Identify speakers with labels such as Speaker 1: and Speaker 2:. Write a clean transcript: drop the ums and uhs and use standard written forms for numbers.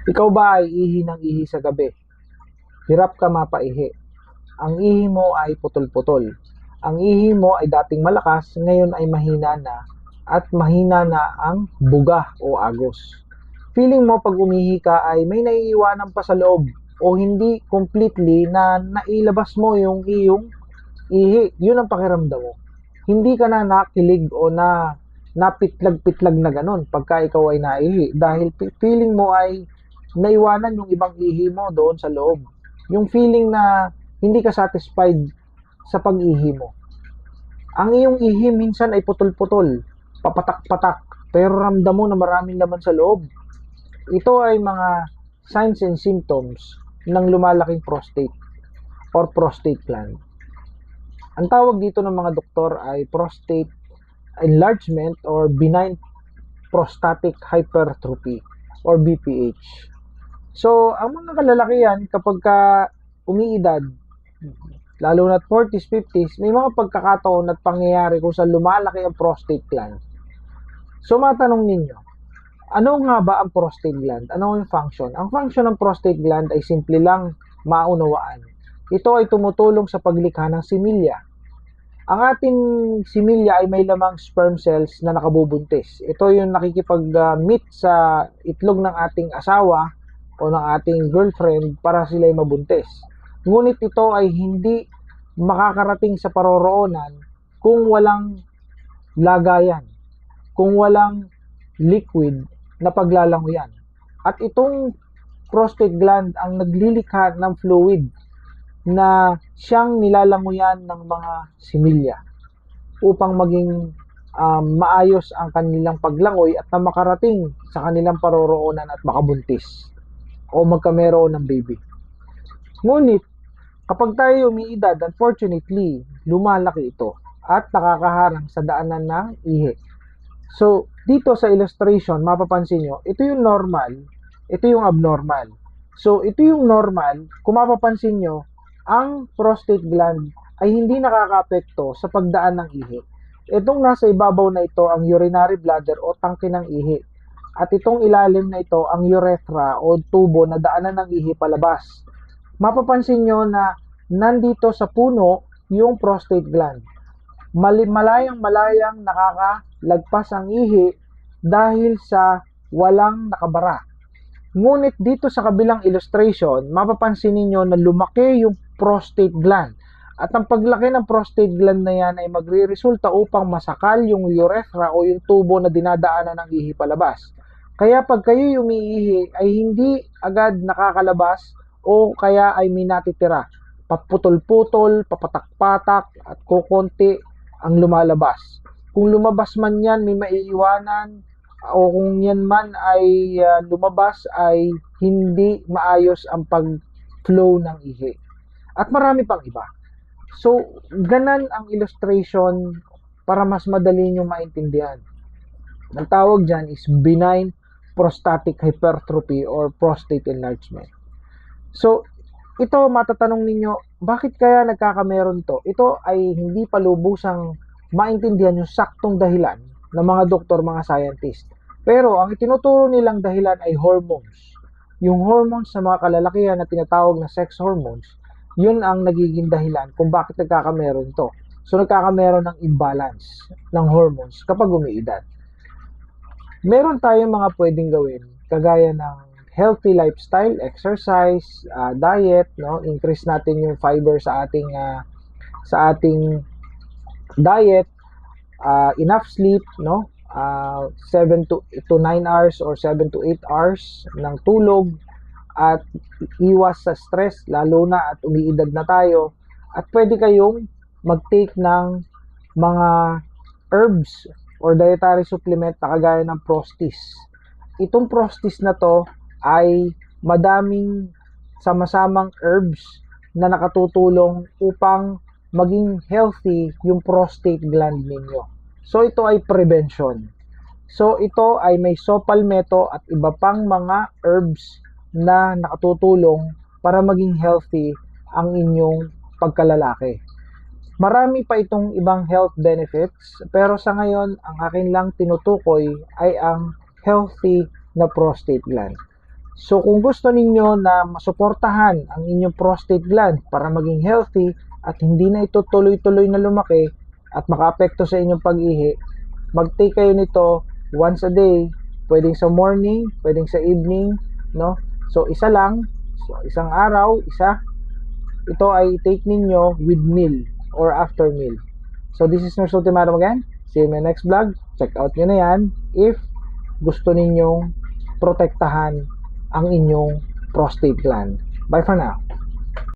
Speaker 1: Ikaw ba ay ihi ng ihi sa gabi? Hirap ka mapaihi. Ang ihi mo ay putol-putol. Ang ihi mo ay dating malakas, ngayon ay mahina na at mahina na ang buga o agos. Feeling mo pag umihi ka ay may naiiwanan pa sa loob o hindi completely na nailabas mo yung iyong ihi. Yun ang pakiramdam mo. Hindi ka na nakilig o napitlag-pitlag na ganun pagka ikaw ay naihi dahil feeling mo ay naiwanan yung ibang ihi mo doon sa loob. Yung feeling na hindi ka satisfied sa pag-ihi mo. Ang iyong ihi minsan ay putol-putol, papatak-patak, pero ramdam mo na maraming laman sa loob. Ito ay mga signs and symptoms ng lumalaking prostate or prostate gland. Ang tawag dito ng mga doktor ay prostate enlargement or benign prostatic hypertrophy or BPH. So, ang mga kalalakihan kapag umiidad, lalo na 40s, 50s, may mga pagkakataon at pangyayari kung saan lumalaki ang prostate gland. So, matanong ninyo, ano nga ba ang prostate gland? Ano yung function? Ang function ng prostate gland ay simple lang maunawaan. Ito ay tumutulong sa paglikha ng similya. Ang ating similya ay may lamang sperm cells na nakabubuntis. Ito yung nakikipag-meet sa itlog ng ating asawa o ng ating girlfriend para sila ay mabuntis. Ngunit ito ay hindi makakarating sa paroroonan kung walang lagayan, kung walang liquid na paglalangoyan. At itong prostate gland ang naglilikha ng fluid na siyang nilalangoyan ng mga similya upang maging maayos ang kanilang paglangoy at na makarating sa kanilang paroroonan at makabuntis o magkameron ng baby. Ngunit, kapag tayo umiidad, unfortunately, lumalaki ito at nakakaharang sa daanan ng ihi. So, dito sa illustration, mapapansin nyo, ito yung normal, ito yung abnormal. So, ito yung normal, kung mapapansin nyo, ang prostate gland ay hindi nakakaapekto sa pagdaan ng ihi. Itong nasa ibabaw na ito ang urinary bladder o tangke ng ihi. At itong ilalim na ito ang urethra o tubo na daanan ng ihi palabas. Mapapansin nyo na nandito sa puno yung prostate gland. Malayang-malayang nakakalagpas ang ihi dahil sa walang nakabara. Ngunit dito sa kabilang illustration, mapapansin niyo na lumaki yung prostate gland. At ang paglaki ng prostate gland na yan ay magre-resulta upang masakal yung urethra o yung tubo na dinadaanan ng ihi palabas. Kaya pag kayo umiihi ay hindi agad nakakalabas o kaya ay may natitira. Paputol-putol, papatak-patak at kukonti ang lumalabas. Kung lumabas man yan, may maiiwanan o kung yan man ay lumabas ay hindi maayos ang pag-flow ng ihi. At marami pang iba. So, ganan ang illustration para mas madali nyo maintindihan. Ang tawag dyan is benign prostatic hypertrophy or prostate enlargement. So, ito matatanong ninyo, bakit kaya nagkakameron to? Ito ay hindi pa lubusang maintindihan yung saktong dahilan ng mga doktor, mga scientist. Pero ang itinuturo nilang dahilan ay hormones. Yung hormones sa mga kalalakihan na tinatawag na sex hormones, yun ang nagiging dahilan kung bakit nagkakameron to. So, nagkakameron ng imbalance ng hormones kapag umiidad. Meron tayong mga pwedeng gawin, kagaya ng healthy lifestyle, exercise, diet, no? Increase natin yung fiber sa ating diet, enough sleep, no? 7 to 9 hours or 7 to 8 hours ng tulog at iwas sa stress lalo na at umiidad na tayo. At pwede kayong mag-take ng mga herbs or dietary supplement na kagaya ng Prostis. Itong Prostis na to ay madaming sama-samang herbs na nakatutulong upang maging healthy yung prostate gland ninyo. So, ito ay prevention. So, ito ay may saw palmetto at iba pang mga herbs na nakatutulong para maging healthy ang inyong pagkalalaki. Marami pa itong ibang health benefits, pero sa ngayon, ang akin lang tinutukoy ay ang healthy na prostate gland. So kung gusto ninyo na masuportahan ang inyong prostate gland para maging healthy at hindi na ito tuloy-tuloy na lumaki at makaapekto sa inyong pag-ihi, mag-take kayo nito once a day, pwedeng sa morning, pwedeng sa evening, no? So isa lang, so isang araw, isa. Ito ay take ninyo with meal or after meal. So this is Nurse Ultimatum again. See you in my next vlog. Check out nyo na yan if gusto ninyong protektahan ang inyong prostate gland. Bye for now.